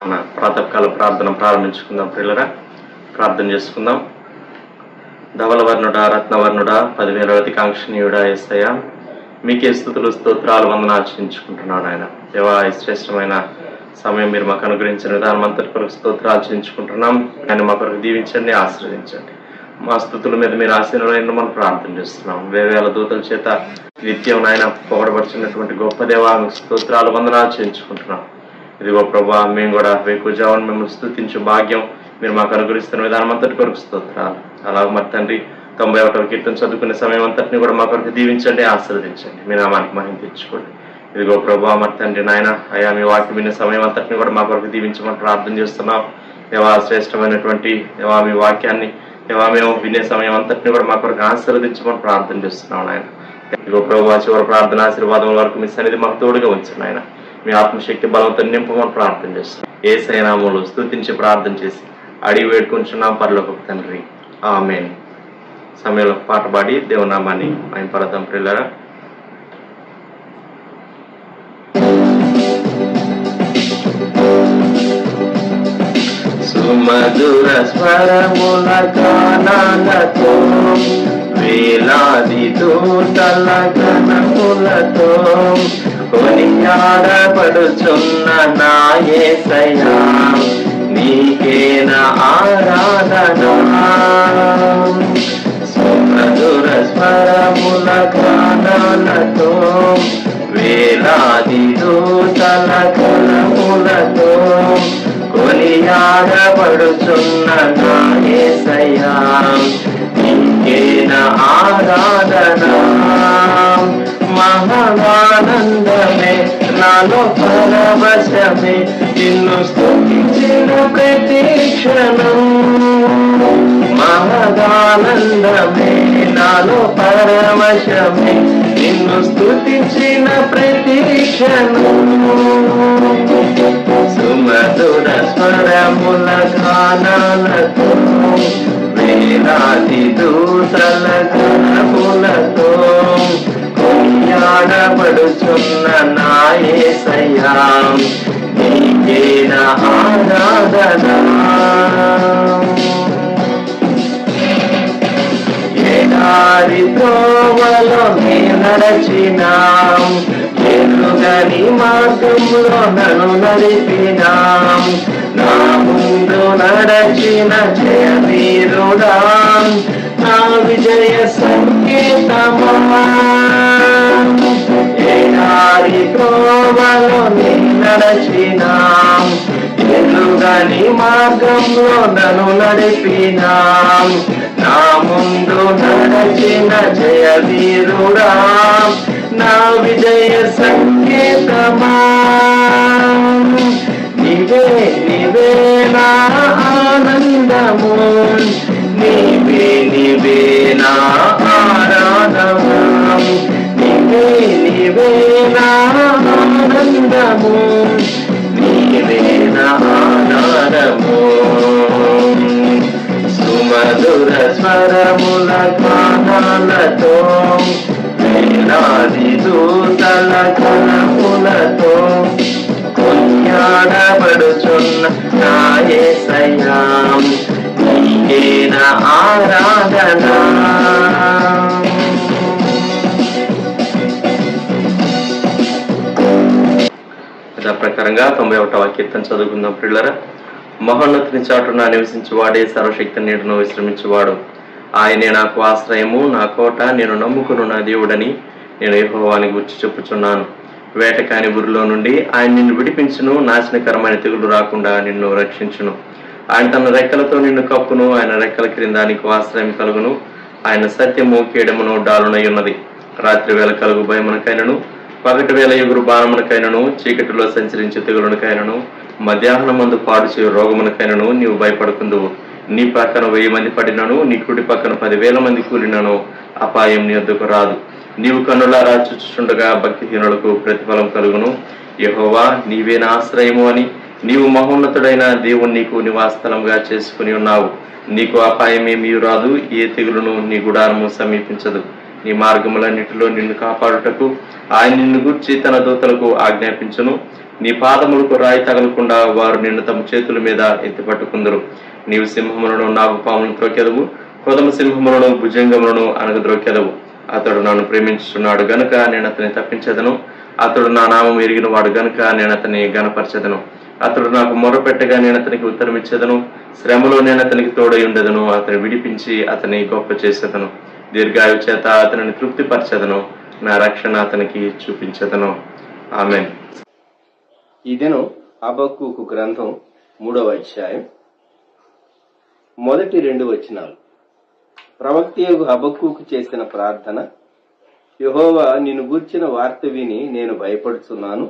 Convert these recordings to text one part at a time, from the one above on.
మన ప్రాతకాల ప్రార్థన ప్రారంభించుకుందాం. ప్రియులరా, ప్రార్థన చేసుకుందాం. ధవలవర్ణుడా, రత్నవర్ణుడా, 10,000 అతికాంక్షణీయుడా యేసయ్య, మీకే స్తుతులు స్తోత్రాలు వందనార్చించుకుంటున్నాడు. ఆయన దేవా, ఈ శ్రేష్టమైన సమయం మీరు మాకు అనుగ్రహించిన విధానం అంతటి కొరకు స్తోత్రాలు చేయించుకుంటున్నాం. ఆయన మా కొరకు దీవించండి, ఆశీర్వదించండి. మా స్తుతుల మీద మీరు ఆశీర్వాదం మనం ప్రార్థన చేస్తున్నాం. వేవేల దూతల చేత నిత్యం ఆయన పొగడబడుచున్నటువంటి గొప్ప దేవా, స్తోత్రాలు వందనాలు చేయించుకుంటున్నాం. ఇదిగో ప్రభా, మేము కూడా వేకుజావని మిమ్మల్ని స్తుతించు భాగ్యం మీరు మాకు అనుగ్రహిస్తున్న విధానం అంతటి కొరకు స్తోత్రాలు. అలాగే మరి తండ్రి, 91వ కీర్తన చదువుకునే సమయం అంతటిని కూడా మా కొరకు దీవించండి, ఆశీర్వదించండి. మీ నామానికి మహిమ తెచ్చుకోండి. ఇదిగో ప్రభా, మరి తండ్రి నాయన అయా, మీ వాక్యం వినే సమయం అంతటిని కూడా మా కొరకు దీవించమని ప్రార్థన చేస్తున్నాం. దేవా, శ్రేష్టమైనటువంటి దేవా మీ వాక్యాన్ని దేవా మేము వినే సమయం అంతటిని కూడా మా కొరకు ఆశీర్వదించమని ప్రార్థన చేస్తున్నాం. ఆయన ఇదిగో ప్రభా, చివరి ప్రార్థన ఆశీర్వాదం వరకు మీ సన్నిధి మాకు తోడుగా ఉంచండి. ఆయన మీ ఆత్మశక్తి బలంతో నింపమని ప్రార్థన చేస్తున్నాం. యేసయ్య నామములో స్తుతించి ప్రార్థన చేసి అడిగి వేడుకుంటున్నాం పరలోకపు తండ్రి, ఆమేన్. సమయంలో పాట పాడి దేవునామాన్ని మహిమపరదాం. ప్రియులారా, సుమధుర స్వరముల గానాలతో వేలాది దూతల గణములతో కొనియాడబడుచున్న నా యేసయ్యా, నీకేన ఆరాధన. సుమధుర స్వరముల గానాలతో వేలాది దూతల గణములతో కొనియాడబడుచున్న నా యేసయ్యా, నీకేన ఆరాధన. మహానందమే నాలో పరవశమే, నిన్ను స్తుతించిన ప్రతి క్షణం. మహానందమే నాలో పరవశమే, నిన్ను స్తుతించిన ప్రతి క్షణం. సుమధుర స్వరముల గానాలతో వేలాది దూతల గణములతో కొనియాడబడుచున్న నా యేసయ్యా, నీకేన ఆరాధన. ఎడారి త్రోవలో నే నడచినాం, ఎరుగని మార్గంలో నన్ను నడిపినాం. నా ముందు నడచిన జయ వీరుడా, నా విజయ సంకేతమా. ఎడారి త్రోవలో నే నడచినాం, ఎరుగని మార్గంలో నన్ను నడిపినాం. నా ముందు నడచిన జయ వీరుడా, నా విజయ సంకేతమా. నీవే నీవే నా ఆనందము, నీవే నీవే నా ఆరాధన. నీవే నీవే నా ఆనందము, నీవే నా ఆనందము. సుమధుర స్వరముల గానాలతో వేలాది దూతల గణములతో కొనియాడబడుచున్న నా యేసయ్యా, నీకేన ఆరాధన. ప్రకారంగా 91వ కీర్తన చదువుకుందాం. ప్రియులారా, మహోన్నతుని చాటున నివసించువాడే సర్వశక్తి నీడను విశ్రమించువాడు. ఆయనే నాకు ఆశ్రయము, నా కోట, నేను నమ్ముకును నా దేవుడని నేను యెహోవాని గురించి చెప్పుచున్నాను. వేటకాని ఊరిలో నుండి ఆయన నిన్ను విడిపించును, నాశనకరమైన తెగులు రాకుండా నిన్ను రక్షించును. ఆయన తన రెక్కలతో నిన్ను కప్పును, ఆయన రెక్కల క్రింద నీకు ఆశ్రయం కలుగును. ఆయన సత్యము కేడమును డాలునై ఉన్నది. రాత్రి వేళ కలుగు భయమునకైనను, పగటి వేళ ఎగురు బాణమునకైనను, చీకటిలో సంచరించే తెగులునకైనను, మధ్యాహ్నమందు పాడు చేయు రోగమునకైనను నీవు భయపడుకుందువు. నీ పక్కన 1000 మంది పడినను, నీ కుడి పక్కన 10,000 మంది కూలినను అపాయం నీ వద్దకు రాదు. నీవు కన్నులారా చూచుచుండగా భక్తిహీనులకు ప్రతిఫలం కలుగును. యెహోవా, నీవే నా ఆశ్రయము అని నీవు మహోన్నతుడైన దేవుని నీకు నివాసస్థలంగా చేసుకుని ఉన్నావు. నీకు అపాయమేమీ రాదు, ఏ తెగులును నీ గుడారము సమీపించదు. నీ మార్గములన్నిటిలో నిన్ను కాపాడుటకు ఆయన నిన్ను గూర్చి తన దూతలకు ఆజ్ఞాపించును. నీ పాదములకు రాయి తగలకుండా వారు నిన్ను తమ చేతుల మీద ఎత్తిపట్టుకుందరు. నీవు సింహములను నాగుపాములను త్రొక్కెదవు, కొదమ సింహములను భుజంగములను అనగద్రొక్కెదవు. అతడు నన్ను ప్రేమించున్నాడు గనుక నేను అతన్ని తప్పించెదను. అతడు నా నామం ఎరిగిన వాడు గనుక నేను అతన్ని గనపరచెదను. అతడు నాకు మొరపెట్టగా నేను అతనికి ఉత్తరం ఇచ్చేదను. శ్రమలో నేను అతనికి తోడై ఉండేదను. అతని విడిపించి అతని గొప్ప చేసేదను. దీర్ఘాయు చేత అతనిని తృప్తిపరచెదను. నా రక్షణ అతనికి చూపించెదను. ఆమేన్. ఈ దినం హబక్కూకు గ్రంథం 3వ అధ్యాయం మొదటి 2 వచనాలు. ప్రవక్తయగు హబక్కూకు చేసిన ప్రార్థన. యెహోవా, నిన్ను గూర్చిన వార్త విని నేను భయపడుచున్నాను.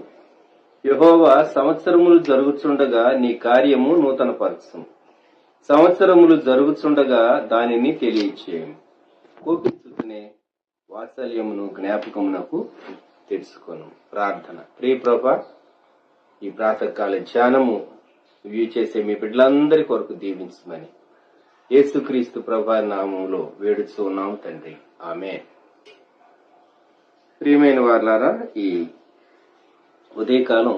యెహోవా, సంవత్సరములు జరుగుచుండగా నీ కార్యము నూతనపరచుము. సంవత్సరములు జరుగుచుండగా దానిని తెలియచేయము. కోపించుకునే వాత్సల్యమును జ్ఞాపకమునకు తెలుసుకొను. ప్రార్థన. ప్రియ ప్రభా, ఈ ప్రాతకాల ధ్యానము వ్యూ చేసే మీ బిడ్డలందరి కొరకు దీవించమని యేసుక్రీస్తు ప్రభా నామములో వేడుచూ ఉన్నాం తండ్రి. ఆమేన్. ప్రియమైన వారులారా, ఈ ఉదయకాలం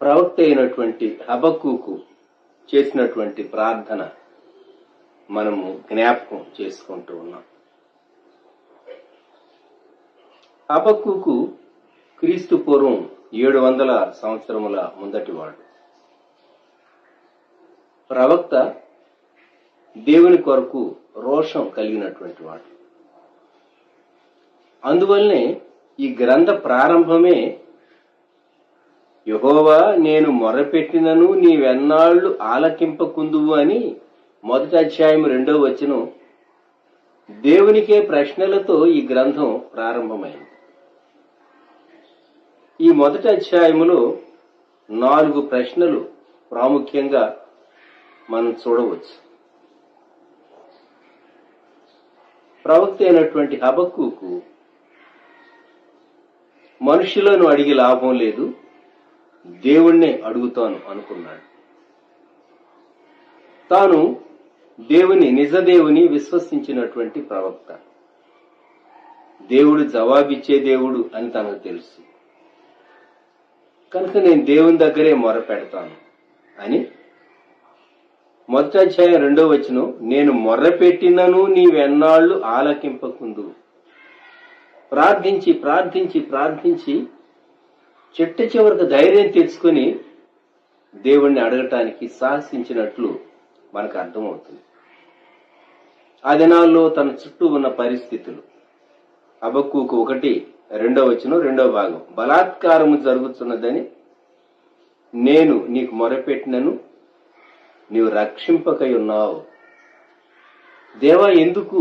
ప్రవక్త అయినటువంటి హబక్కూకు చేసినటువంటి ప్రార్థన మనము జ్ఞాపకం చేసుకుంటూ ఉన్నాం. హబక్కూకు క్రీస్తు పూర్వం 700 సంవత్సరముల ముందటివాడు. ప్రవక్త దేవుని కొరకు రోషం కలిగినటువంటి వాడు. అందువల్లనే ఈ గ్రంథ ప్రారంభమే యెహోవా, నేను మొరపెట్టినను నీవెన్నాళ్లు ఆలకింపకుందువు అని మొదటి అధ్యాయం 2వ వచనం దేవునికే ప్రశ్నలతో ఈ గ్రంథం ప్రారంభమైంది. ఈ మొదటి అధ్యాయములో 4 ప్రశ్నలు ప్రాముఖ్యంగా మనం చూడవచ్చు. ప్రవక్త అయినటువంటి హబక్కూకు మనుషులను అడిగి లాభం లేదు, దేవుణ్ణే అడుగుతాను అనుకున్నాడు. తాను నిజదేవుని విశ్వసించినటువంటి ప్రవక్త. దేవుడు జవాబిచ్చే దేవుడు అని తనకు తెలుసు కనుక నేను దేవుని దగ్గరే మొర పెడతాను అని మొదటి అధ్యాయం 2వ వచనం, నేను మొర్రపెట్టినను నీవెన్నాళ్లు ఆలకింపకుందు. ప్రార్థించి ప్రార్థించి ప్రార్థించి చిట్ట చివరికి ధైర్యం తెచ్చుకొని దేవుణ్ణి అడగటానికి సాహసించినట్లు మనకు అర్థమవుతుంది. ఆ దినాల్లో తన చుట్టూ ఉన్న పరిస్థితులు. హబక్కూకు 1:2 వచనం 2వ భాగం, బలాత్కారము జరుగుతున్నదని నేను నీకు మొరపెట్టినను నీవు రక్షింపకై ఉన్నావు. దేవా ఎందుకు,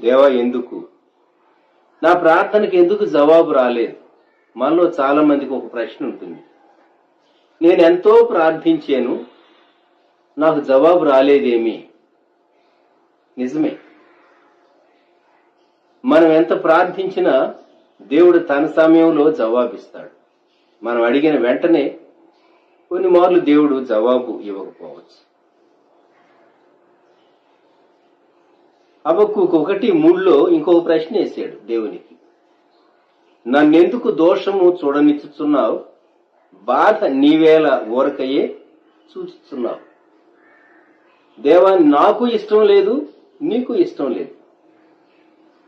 దేవా ఎందుకు, నా ప్రార్థనకు ఎందుకు జవాబు రాలేదు? మనలో చాలా మందికి ఒక ప్రశ్న ఉంటుంది. నేను ఎంతో ప్రార్థించాను, నాకు జవాబు రాలేదేమి? నిజమే, మనం ఎంత ప్రార్థించినా దేవుడు తన సమయంలో జవాబిస్తాడు. మనం అడిగిన వెంటనే కొన్ని మార్లు దేవుడు జవాబు ఇవ్వకపోవచ్చు. హబక్కూకు 1:3 ఇంకొక ప్రశ్న వేశాడు దేవునికి. నన్నెందుకు దోషము చూడనిచ్చుచున్నావు? బాధ నీవేళ ఊరకయే చూచుచున్నావు. దేవా, నాకు ఇష్టం లేదు, నీకు ఇష్టం లేదు.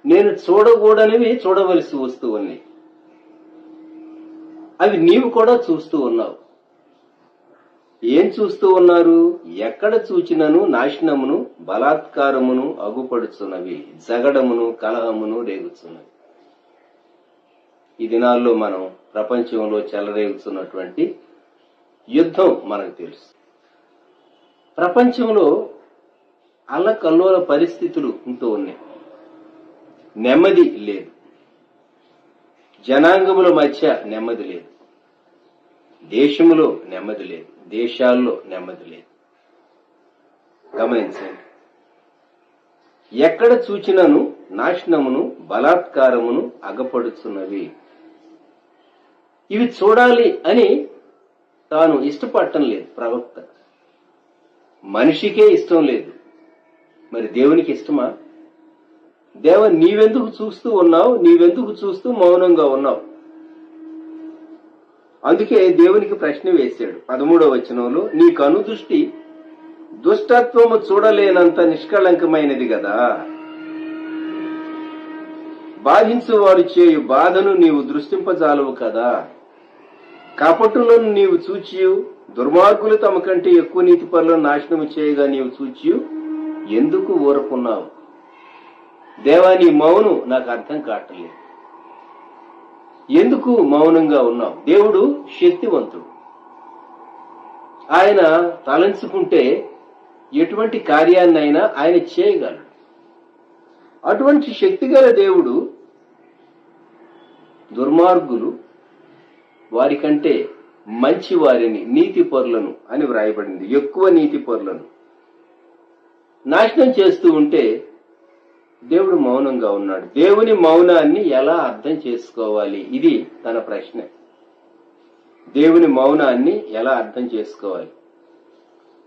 నేను చూడకూడనివి చూడవలసి వస్తూ ఉన్నాయి, అవి నీవు కూడా చూస్తూ ఉన్నావు. ఏం చూస్తూ ఉన్నారు? ఎక్కడ చూచినను నాశనమును బలాత్కారమును అగుపడుచున్నవి, జగడమును కలహమును రేగుచున్నవి. ఈ దినాల్లో మనం ప్రపంచంలో చెలరేగుతున్నటువంటి యుద్ధం మనకు తెలుసు. ప్రపంచంలో అల్లకల్లోల పరిస్థితులు ఉంటూ ఉన్నాయి. నెమ్మది లేదు, జనాంగముల మధ్య నెమ్మది లేదు, దేశములో నెమ్మది లేదు, దేశాల్లో నెమ్మది లేదు. గమనించండి, ఎక్కడ చూచినను నాశనమును బలాత్కారమును అగపడుచున్నవి. ఇవి చూడాలి అని తాను ఇష్టపడటం లేదు ప్రవక్త. మనిషికే ఇష్టం లేదు, మరి దేవునికి ఇష్టమా? దేవ, నీవెందుకు చూస్తూ ఉన్నావు? నీవెందుకు చూస్తూ మౌనంగా ఉన్నావు? అందుకే దేవునికి ప్రశ్న వేశాడు 13వ వచనంలో, నీ కనుదృష్టి దుష్టత్వము చూడలేనంత నిష్కళంకమైనది కదా, బాధించువారు చేయు బాధను నీవు దృష్టింపజాలవు కదా, కపటులను నీవు చూచియు దుర్మార్గులు తమ కంటే ఎక్కువ నీతిపరులను నాశనము చేయగా నీవు చూచియు ఎందుకు ఊరకున్నావు? దేవా, నీ మౌనం నాకు అర్థం కావట్లేదు. ఎందుకు మౌనంగా ఉన్నావు? దేవుడు శక్తివంతుడు. ఆయన తలంచుకుంటే ఎటువంటి కార్యాన్నైనా ఆయన చేయగలడు. అటువంటి శక్తిగల దేవుడు దుర్మార్గులు వారికంటే మంచి వారిని, నీతిపరులను అని వ్రాయబడింది, ఎక్కువ నీతిపరులను నాశనం చేస్తూ ఉంటే దేవుడు మౌనంగా ఉన్నాడు. దేవుని మౌనాన్ని ఎలా అర్థం చేసుకోవాలి? ఇది తన ప్రశ్న. దేవుని మౌనాన్ని ఎలా అర్థం చేసుకోవాలి?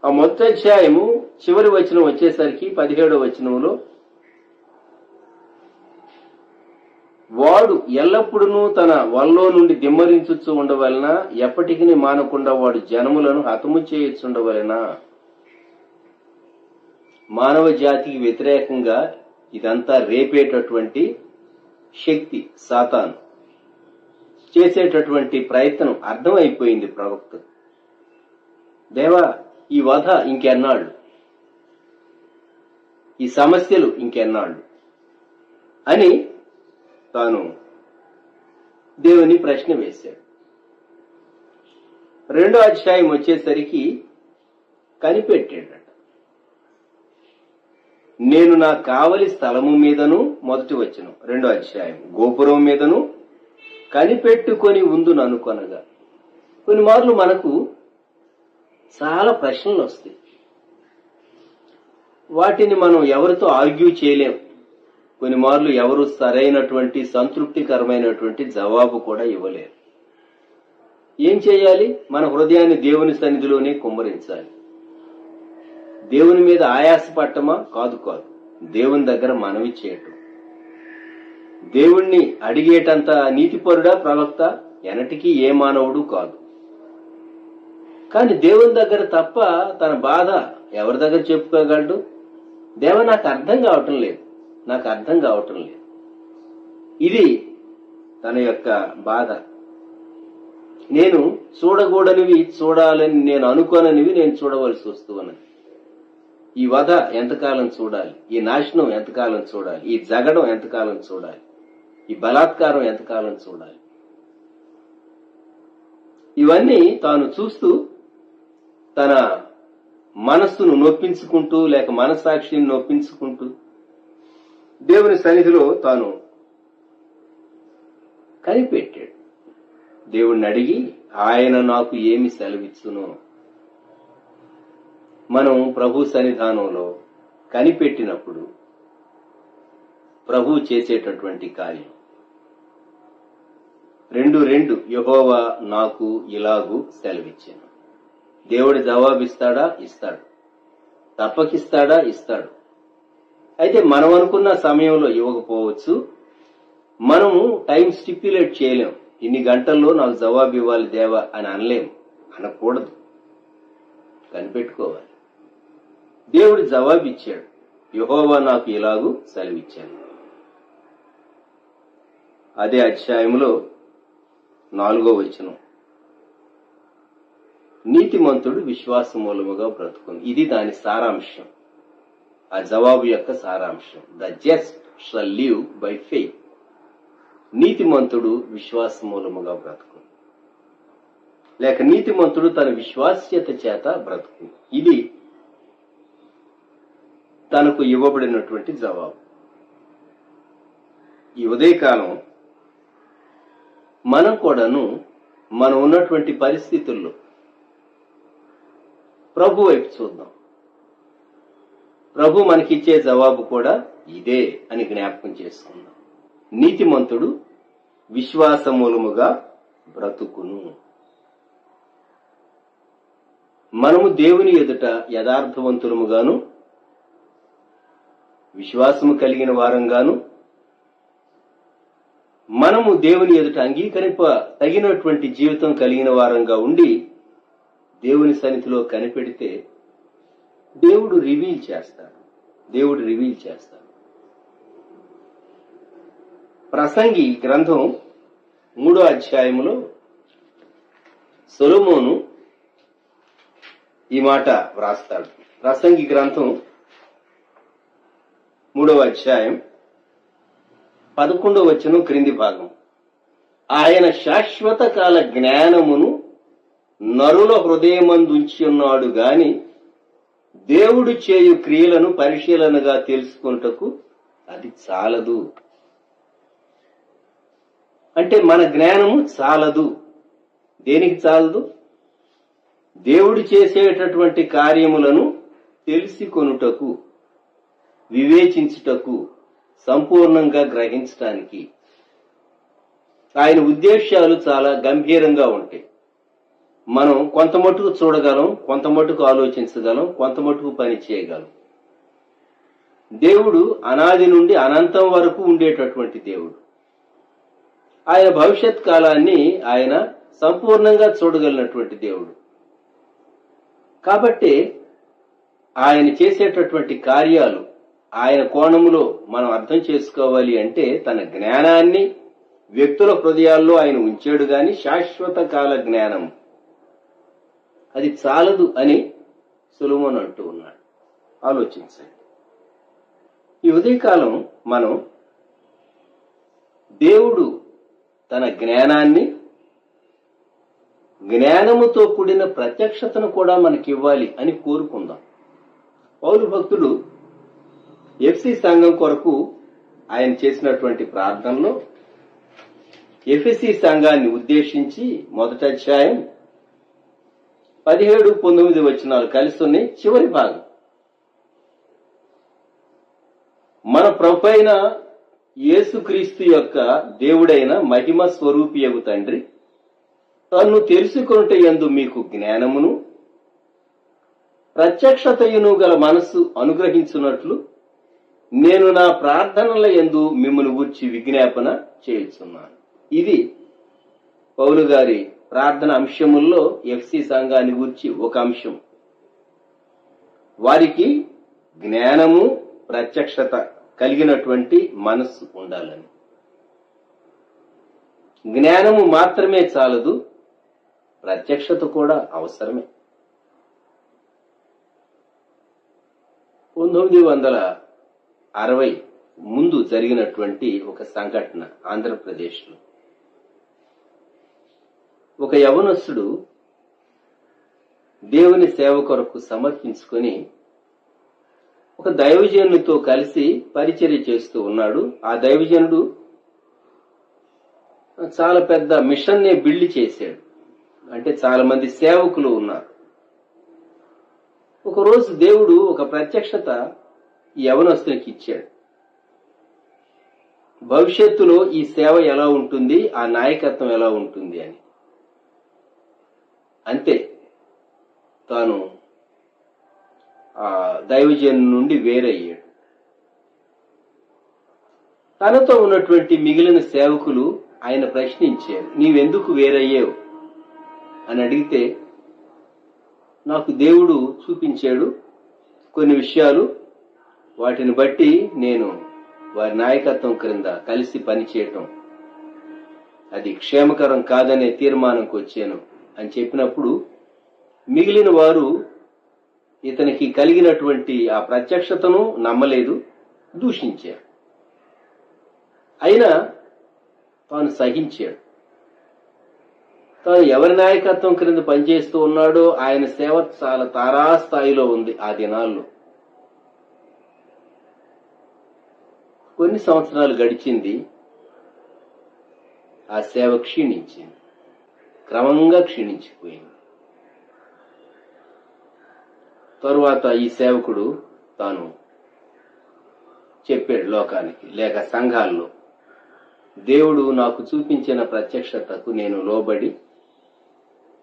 ఆ మొదటి అధ్యాయము చివరి వచనం వచ్చేసరికి 17వ వచనంలో, వాడు ఎల్లప్పుడూ తన వల్లో నుండి దిమ్మరించుచు ఉండవలన, ఎప్పటికీ మానకుండా వాడు జనములను హతము చేయొచ్చుండవలన. మానవ జాతికి వ్యతిరేకంగా ఇదంతా రేపేటటువంటి శక్తి సాతాను చేసేటటువంటి ప్రయత్నం అర్థమైపోయింది ప్రవక్త. దేవా, ఈ వధ ఇంకెన్నాళ్ళు, ఈ సమస్యలు ఇంకెన్నాళ్ళు అని తాను దేవుని ప్రశ్న వేశాడు. 2వ అధ్యాయం వచ్చేసరికి కనిపెట్టాడట. నేను నా కావలి స్థలము మీదను, మొదటి వచనం 2వ అధ్యాయం, గోపురం మీదను కనిపెట్టుకొని ఉందును అనుకొనగా. కొన్ని మార్లు మనకు చాలా ప్రశ్నలు వస్తాయి. వాటిని మనం ఎవరితో ఆర్గ్యూ చేయలేం. కొన్ని మార్లు ఎవరు సరైనటువంటి సంతృప్తికరమైనటువంటి జవాబు కూడా ఇవ్వలేరు. ఏం చేయాలి? మన హృదయాన్ని దేవుని సన్నిధిలోనే కుమ్మరించాలి. దేవుని మీద ఆయాసపడటమా? కాదు. దేవుని దగ్గర మనవి చేయటం. దేవుణ్ణి అడిగేటంత నీతిపరుడా ప్రవక్త? ఎనటికి ఏ మానవుడు కాదు. కానీ దేవుని దగ్గర తప్ప తన బాధ ఎవరి దగ్గర చెప్పుకోగలడు? దేవా, నాకు అర్థం కావటం లేదు. ఇది తన యొక్క బాధ. నేను చూడకూడనివి చూడాలని నేను అనుకోననివి నేను చూడవలసి వస్తూ ఉన్నది. ఈ వధ ఎంతకాలం చూడాలి? ఈ నాశనం ఎంతకాలం చూడాలి? ఈ జగడం ఎంతకాలం చూడాలి? ఈ బలాత్కారం ఎంతకాలం చూడాలి? ఇవన్నీ తాను చూస్తూ తన మనస్సును నొప్పించుకుంటూ, లేక మనస్సాక్షిని నొప్పించుకుంటూ దేవుని సన్నిధిలో తాను కనిపెట్టాడు. దేవుణ్ణి అడిగి ఆయన నాకు ఏమి సెలవిచ్చునో. మనం ప్రభు సన్నిధానంలో కనిపెట్టినప్పుడు ప్రభు చేసేటటువంటి కార్యం 2:2 యెహోవా నాకు ఇలాగు సెలవిచ్చాను. దేవుడు జవాబిస్తాడా? ఇస్తాడు. తప్పకిస్తాడా? ఇస్తాడు. అయితే మనం అనుకున్న సమయంలో ఇవ్వకపోవచ్చు. మనము టైం స్టిప్యులేట్ చేయలేం. ఇన్ని గంటల్లో నాకు జవాబు ఇవ్వాలి దేవా అని అనలేము, అనకూడదు. కనిపెట్టుకోవాలి. దేవుడు జవాబిచ్చాడు. యెహోవా నాకు ఇలాగూ సెలవిచ్చాను. అదే అధ్యాయంలో 4వ వచనం, నీతిమంతుడు విశ్వాస మూలముగా బ్రతుకును. ఇది దాని సారాంశం. ఆ జవాబు యొక్క సారాంశం. The just shall live by faith. నీతిమంతుడు విశ్వాస మూలముగా బ్రతుకును, లేక నీతిమంతుడు తన విశ్వాస్యత చేత బ్రతుకును. ఇది తనకు ఇవ్వబడినటువంటి జవాబు. ఈ ఉదయకాలం మనం కూడాను మనం ఉన్నటువంటి పరిస్థితుల్లో ప్రభు వైపు చూద్దాం. ప్రభు మనకిచ్చే జవాబు కూడా ఇదే అని జ్ఞాపకం చేసుకుందాం. నీతిమంతుడు విశ్వాస మూలముగా బ్రతుకును. మనము దేవుని ఎదుట యథార్థవంతులముగాను విశ్వాసము కలిగిన వారంగాను మనము దేవుని ఎదుట అంగీకరింప తగినటువంటి జీవితం కలిగిన వారంగా ఉండి దేవుని సన్నిధిలో కనిపెడితే దేవుడు రివీల్ చేస్తాడు. ప్రసంగి గ్రంథం 3వ అధ్యాయములో సొలొమోను ఈ మాట వ్రాస్తాడు. ప్రసంగి గ్రంథం 3వ అధ్యాయం 11వ వచనం క్రింది భాగం. ఆయన శాశ్వత కాల జ్ఞానమును నరుల హృదయమందుంచి ఉన్నాడు గాని దేవుడు చేయు క్రియలను పరిశీలనగా తెలుసుకొనుటకు అది చాలదు. అంటే మన జ్ఞానము చాలదు. దేనికి చాలదు? దేవుడు చేసేటటువంటి కార్యములను తెలుసుకొనుటకు, వివేచించుటకు, సంపూర్ణంగా గ్రహించటానికి. ఆయన ఉద్దేశాలు చాలా గంభీరంగా ఉంటాయి. మనం కొంత మటుకు చూడగలం, కొంత మటుకు ఆలోచించగలం, కొంత మటుకు పని చేయగలం. దేవుడు అనాది నుండి అనంతం వరకు ఉండేటటువంటి దేవుడు. ఆయన భవిష్యత్ కాలాన్ని ఆయన సంపూర్ణంగా చూడగలిగినటువంటి దేవుడు. కాబట్టి ఆయన చేసేటటువంటి కార్యాలు ఆయన కోణములో మనం అర్థం చేసుకోవాలి అంటే తన జ్ఞానాన్ని వ్యక్తుల హృదయాల్లో ఆయన ఉంచాడు గాని శాశ్వత కాల జ్ఞానం అది చాలదు అని సొలొమోను అంటూ ఉన్నాడు. ఆలోచించండి. ఈ ఉదయకాలం మనం దేవుడు తన జ్ఞానాన్ని, జ్ఞానముతో కూడిన ప్రత్యక్షతను కూడా మనకివ్వాలి అని కోరుకుందాం. పౌలు భక్తుడు ఎఫ్సి సంఘం కొరకు ఆయన చేసినటువంటి ప్రార్థనలో ఎఫెసీ సంఘాన్ని ఉద్దేశించి 1వ అధ్యాయం 17-19 వచనాలు కలిసి ఉన్నాయి. చివరి భాగం, మన ప్రభువైన యేసుక్రీస్తు యొక్క దేవుడైన మహిమ స్వరూపియగు తండ్రి తన్ను తెలుసుకొనుట యందు మీకు జ్ఞానమును ప్రత్యక్షతయును గల మనస్సు అనుగ్రహించున్నట్లు నేను నా ప్రార్థనల యందు మిమ్మల్ని గూర్చి విజ్ఞాపన చేయుచున్నాను. ఇది పౌలు గారి ప్రార్థన అంశముల్లో ఎఫ్సి సంఘాన్ని గూర్చి ఒక అంశం. వారికి జ్ఞానము, ప్రత్యక్షత కలిగినటువంటి మనస్సు ఉండాలని. జ్ఞానము మాత్రమే చాలదు, ప్రత్యక్షత కూడా అవసరమే. 1960 ముందు జరిగినటువంటి ఒక సంఘటన ఆంధ్రప్రదేశ్లో. ఒక యవనస్తుడు దేవుని సేవ కొరకు సమర్పించుకొని ఒక దైవజనుడితో కలిసి పరిచర్య చేస్తూ ఉన్నాడు. ఆ దైవజనుడు చాలా పెద్ద మిషన్నే బిల్డ్ చేశాడు. అంటే చాలా మంది సేవకులు ఉన్నారు. ఒకరోజు దేవుడు ఒక ప్రత్యక్షత ఈ యవనస్తునికి ఇచ్చాడు. భవిష్యత్తులో ఈ సేవ ఎలా ఉంటుంది, ఆ నాయకత్వం ఎలా ఉంటుంది అని. అంతే, తాను ఆ దైవజను నుండి వేరయ్యాడు. తనతో ఉన్నటువంటి మిగిలిన సేవకులు ఆయన ప్రశ్నించారు, నీవెందుకు వేరయ్యావు అని అడిగితే, నాకు దేవుడు చూపించాడు కొన్ని విషయాలు, వాటిని బట్టి నేను వారి నాయకత్వం క్రింద కలిసి పనిచేయటం అది క్షేమకరం కాదనే తీర్మానంకి వచ్చాను అని చెప్పినప్పుడు మిగిలిన వారు ఇతనికి కలిగినటువంటి ఆ ప్రత్యక్షతను నమ్మలేదు, దూషించారు. అయినా తాను సహించాడు. తాను ఎవరి నాయకత్వం క్రింద పనిచేస్తూ ఉన్నాడో ఆయన సేవ చాలా తారాస్థాయిలో ఉంది ఆ దినాల్లో. కొన్ని సంవత్సరాలు గడిచింది, ఆ సేవ క్షీణించింది, క్రమంగా క్షీణించిపోయింది. తరువాత ఈ సేవకుడు తాను చెప్పాడు లోకానికి లేక సంఘాల్లో, దేవుడు నాకు చూపించిన ప్రత్యక్షతకు నేను లోబడి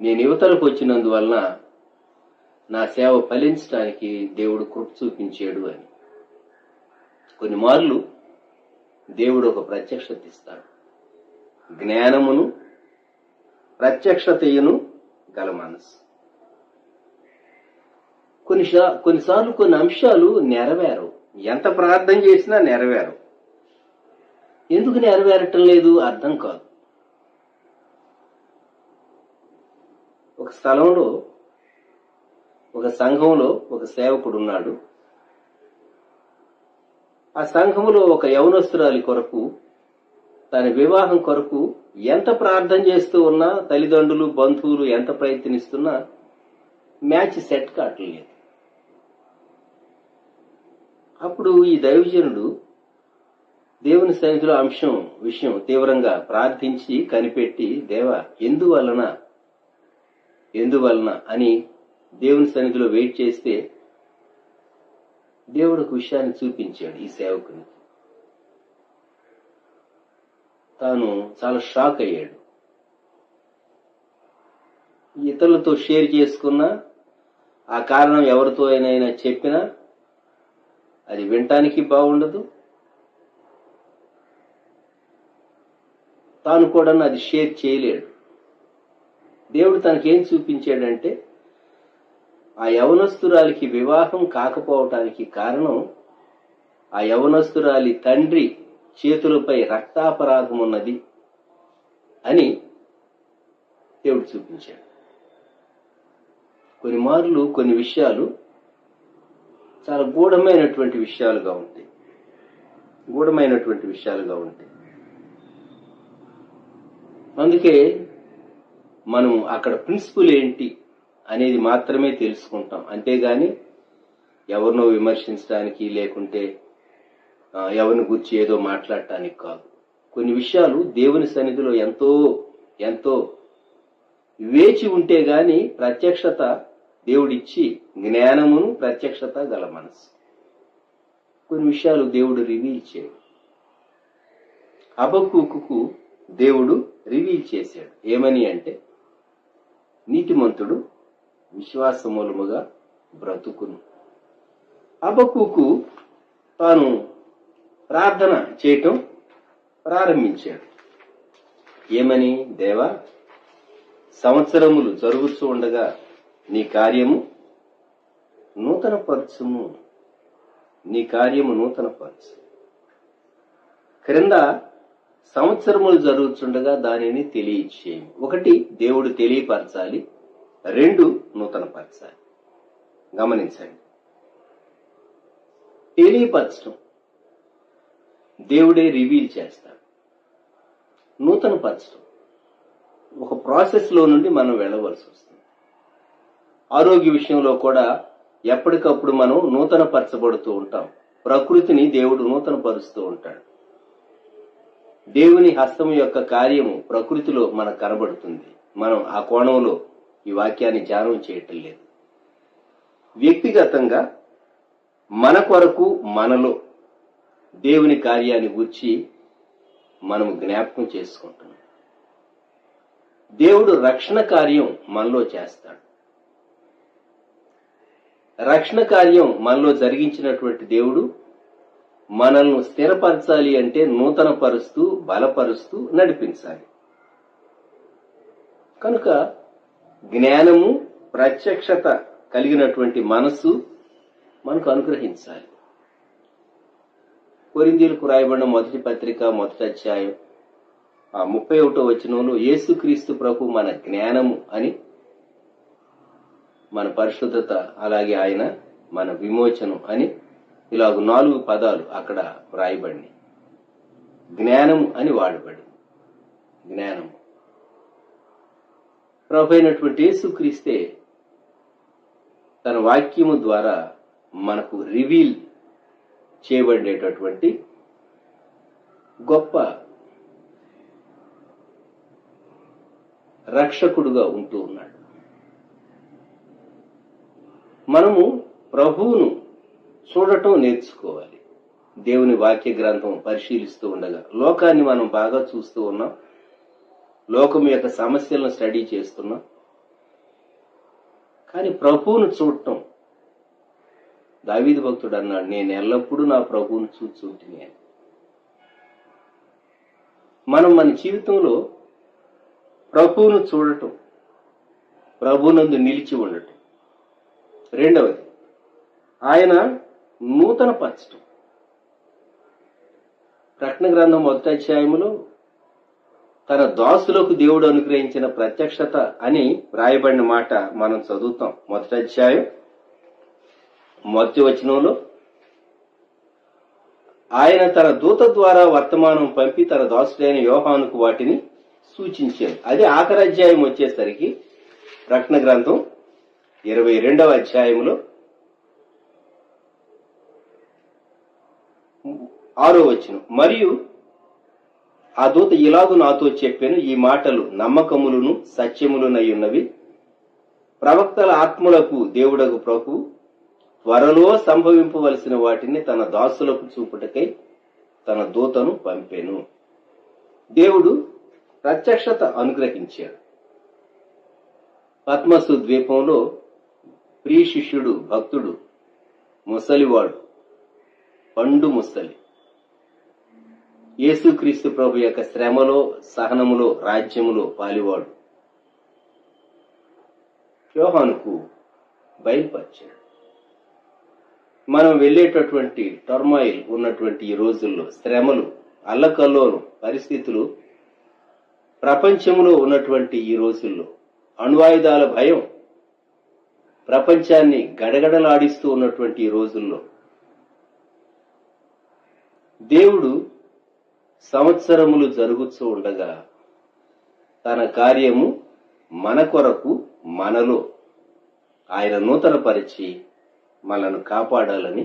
నేను యువతలకు వచ్చినందువలన నా సేవ ఫలించడానికి దేవుడు కృప చూపించాడు అని. కొన్ని మార్లు దేవుడు ఒక ప్రత్యక్షత ఇస్తాడు. జ్ఞానమును ప్రత్యక్షతయును గల మనసు. కొన్నిసార్లు కొన్ని అంశాలు నెరవేరవు. ఎంత ప్రార్థన చేసినా నెరవేరవు. ఎందుకు నెరవేరటం లేదు అర్థం కాదు. ఒక స్థలంలో, ఒక సంఘంలో ఒక సేవకుడు ఉన్నాడు. ఆ సంఘములో ఒక యవనస్తురాలి కొరకు, తన వివాహం కొరకు ఎంత ప్రార్థన చేస్తూ ఉన్నా, తల్లిదండ్రులు బంధువులు ఎంత ప్రయత్నిస్తున్నా మ్యాచ్ సెట్ కావట్లేదు. అప్పుడు ఈ దైవజనుడు దేవుని సన్నిధిలో విషయం తీవ్రంగా ప్రార్థించి కనిపెట్టి, దేవా ఎందువలన అని దేవుని సన్నిధిలో వెయిట్ చేస్తే దేవుడు ఒక విషయాన్ని చూపించాడు ఈ సేవకుని. తాను చాలా షాక్ అయ్యాడు. ఇతరులతో షేర్ చేసుకున్నా, ఆ కారణం ఎవరితో అయినా చెప్పినా అది వినటానికి బాగుండదు, తాను కూడా అది షేర్ చేయలేడు. దేవుడు తనకేం చూపించాడంటే, ఆ యవనస్తురాలికి వివాహం కాకపోవటానికి కారణం ఆ యవనస్తురాలి తండ్రి చేతులపై రక్తాపరాధం ఉన్నది అని దేవుడు చూపించాడు. కొన్ని మార్లు కొన్ని విషయాలు చాలా గూఢమైనటువంటి విషయాలుగా ఉంటాయి. అందుకే మనం అక్కడ ప్రిన్సిపల్ ఏంటి అనేది మాత్రమే తెలుసుకుంటాం. అంతేగాని ఎవరినో విమర్శించడానికి, లేకుంటే ఎవరిని గురించి ఏదో మాట్లాడటానికి కాదు. కొన్ని విషయాలు దేవుని సన్నిధిలో ఎంతో వేచి ఉంటే గాని ప్రత్యక్షత దేవుడిచ్చి, జ్ఞానమును ప్రత్యక్షత గల మనసు. కొన్ని విషయాలు దేవుడు రివీల్ చేయడు. హబక్కూకుకు దేవుడు రివీల్ చేశాడు. ఏమని అంటే, నీతిమంతుడు విశ్వాస మూలముగా బ్రతుకును. హబక్కూకు తాను ప్రార్థన చేయటం ప్రారంభించాడు. ఏమని? దేవా, సంవత్సరములు జరుగుతూ ఉండగా నీ కార్యము నూతనపరచుము. క్రింద సంవత్సరములు జరుగుతుండగా దానిని తెలియచేయము. 1 దేవుడు తెలియపరచాలి, 2 నూతనపరచాలి. గమనించండి, తెలియపరచడం దేవుడే రివీల్ చేస్తాడు. నూతనపరచడం ఒక ప్రాసెస్ లో నుండి మనం వెళ్ళవలసి వస్తుంది. ఆరోగ్య విషయంలో కూడా ఎప్పటికప్పుడు మనం నూతనపరచబడుతూ ఉంటాం. ప్రకృతిని దేవుడు నూతనపరుస్తూ ఉంటాడు. దేవుని హస్తము యొక్క కార్యము ప్రకృతిలో మనకు కనబడుతుంది. మనం ఆ కోణంలో ఈ వాక్యాన్ని ధ్యానం చేయటం లేదు. వ్యక్తిగతంగా మన కొరకు, మనలో దేవుని కార్యాన్ని గూర్చి మనం జ్ఞాపకం చేసుకుంటున్నాం. దేవుడు రక్షణ కార్యం మనలో చేస్తాడు. రక్షణ కార్యం మనలో జరిగించినటువంటి దేవుడు మనల్ని స్థిరపరచాలి అంటే నూతనపరుస్తూ, బలపరుస్తూ నడిపించాలి. కనుక జ్ఞానము, ప్రత్యక్షత కలిగినటువంటి మనసు మనకు అనుగ్రహించాలి. కొరింథీయులకు రాయబడిన మొదటి పత్రిక 1వ అధ్యాయం 31వ వచనంలో యేసుక్రీస్తు ప్రభు మన జ్ఞానము అని, మన పరిశుద్ధత, అలాగే ఆయన మన విమోచనం అని ఇలాగ 4 పదాలు అక్కడ వ్రాయబడినాయి. జ్ఞానము అని వాడబడి, జ్ఞానము ప్రభు అయినటువంటి యేసుక్రీస్తే తన వాక్యము ద్వారా మనకు రివీల్ చేయబడేటటువంటి గొప్ప రక్షకుడుగా ఉంటూ ఉన్నాడు. మనము ప్రభువును చూడటం నేర్చుకోవాలి. దేవుని వాక్య గ్రంథం పరిశీలిస్తూ ఉండగా లోకాన్ని మనం బాగా చూస్తూ ఉన్నాం. లోకం యొక్క సమస్యలను స్టడీ చేస్తున్నాం. కానీ ప్రభువును చూడటం, దావీదు భక్తుడు అన్నాడు, నేను ఎల్లప్పుడూ నా ప్రభువును చూచుంటిని అని. మనం మన జీవితంలో ప్రభువును చూడటం, ప్రభునందు నిలిచి ఉండటం. రెండవది, ఆయన నూతన పరచటం. ప్రకటన గ్రంథం 1వ అధ్యాయములో తన దాసులకు దేవుడు అనుగ్రహించిన ప్రత్యక్షత అని వ్రాయబడిన మాట మనం చదువుతాం. 1వ అధ్యాయం 1వ వచనంలో ఆయన తన దూత ద్వారా వర్తమానం పంపి తన దాసుడైన యోహానుకు వాటిని సూచించాడు. అది ఆఖరి అధ్యాయం వచ్చేసరికి ప్రకటన గ్రంథం 22వ అధ్యాయంలో 6వ వచనం, మరియు ఆ దూత ఇలాగు నాతో చెప్పాను, ఈ మాటలు నమ్మకములను సత్యములునై ఉన్నవి. ప్రవక్తల ఆత్మలకు దేవుడగు ప్రభువు త్వరలో సంభవింపవలసిన వాటిని తన దాసులకు చూపుటకై తన దూతను పంపెను. దేవుడు ప్రత్యక్షత అనుగ్రహించాడు. పద్మసు ద్వీపంలో ప్రియ శిష్యుడు, భక్తుడు, ముసలివాడు, పండు ముసలి, యేసుక్రీస్తు ప్రభు యొక్క శ్రమలో, సహనములో, రాజ్యములో పాలివాడు యోహానుకు బయలుపరిచాడు. మనం వెళ్ళేటటువంటి టర్మాయిల్ ఉన్నటువంటి ఈ రోజుల్లో, శ్రమలు, అల్లకల్లోలు పరిస్థితులు ప్రపంచంలో ఉన్నటువంటి ఈ రోజుల్లో, అణ్వాయుధాల భయం ప్రపంచాన్ని గడగడలాడిస్తూ ఉన్నటువంటి ఈ రోజుల్లో దేవుడు సంవత్సరములు జరుగుతూ ఉండగా తన కార్యము మన కొరకు, మనలో ఆయన నూతనపరిచి మనను కాపాడాలని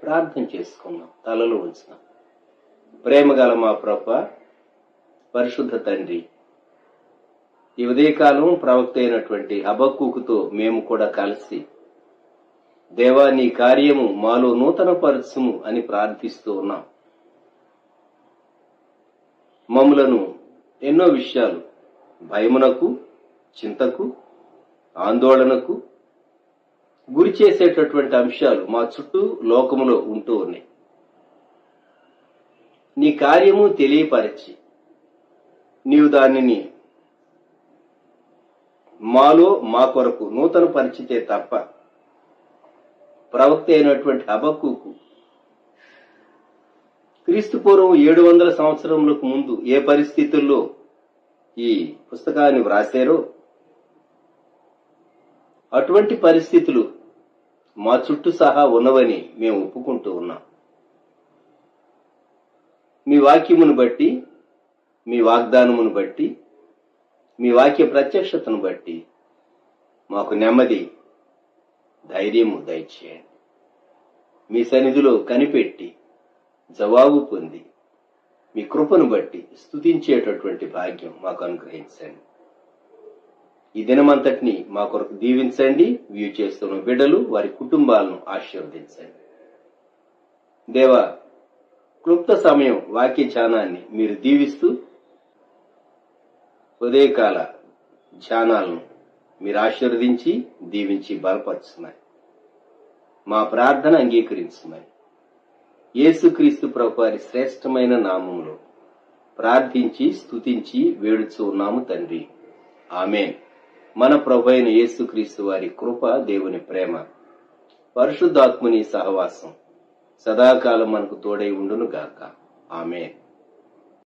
ప్రార్థన చేసుకున్నాం. తలలో ఉంచున్నాం. ప్రేమగల మా ప్రభువా, పరిశుద్ధ తండ్రి, ఈ ఉదయకాలం ప్రవక్త అయినటువంటి హబక్కూకుతో మేము కూడా కలిసి, దేవా నీ కార్యము మాలో నూతన పరచుము అని ప్రార్థిస్తూ ఉన్నాం. మమ్ములను ఎన్నో విషయాలు భయమునకు, చింతకు, ఆందోళనకు గురి చేసేటటువంటి అంశాలు మా చుట్టూ లోకములో ఉంటూ ఉన్నాయి. నీ కార్యము తెలియపరిచి నీవు దానిని మాలో, మా కొరకు నూతన పరిచితే తప్ప ప్రవక్త అయినటువంటి హబక్కూకు క్రీస్తు పూర్వం 700 సంవత్సరములకు ముందు ఏ పరిస్థితుల్లో ఈ పుస్తకాన్ని వ్రాసారో అటువంటి పరిస్థితులు మా చుట్టూ సహా ఉన్నవని మేము ఒప్పుకుంటూ ఉన్నాం. మీ వాక్యమును బట్టి, మీ వాగ్దానమును బట్టి, మీ వాక్య ప్రత్యక్షతను బట్టి మాకు నెమ్మది, ధైర్యము దయచేయండి. మీ సన్నిధిలో కనిపెట్టి జవాబు పొంది మీ కృపను బట్టి స్తుతించేటటువంటి భాగ్యం మాకు అనుగ్రహించండి. ఈ దినమంతటిని మా కొరకు దీవించండి. వ్యూ చేస్తున్న బిడ్డలు, వారి కుటుంబాలను ఆశీర్వదించండి. దేవా, క్లుప్త సమయం వాక్య ధ్యానాన్ని మీరు దీవిస్తూ ఉదయకాల ధ్యానాలను మీరు ఆశీర్వదించి దీవించి బలపరుచున్నాయి. మా ప్రార్థన అంగీకరించున్నాయి. యేసుక్రీస్తు ప్రభు వారి శ్రేష్టమైన నామములో ప్రార్థించి స్తుతించి వేడుచూ ఉన్నాము తండ్రి. ఆమేన్. మన ప్రభు అయిన యేసుక్రీస్తు వారి కృప, దేవుని ప్రేమ, పరిశుద్ధాత్ముని సహవాసం సదాకాలం మనకు తోడై ఉండును గాక. ఆమేన్.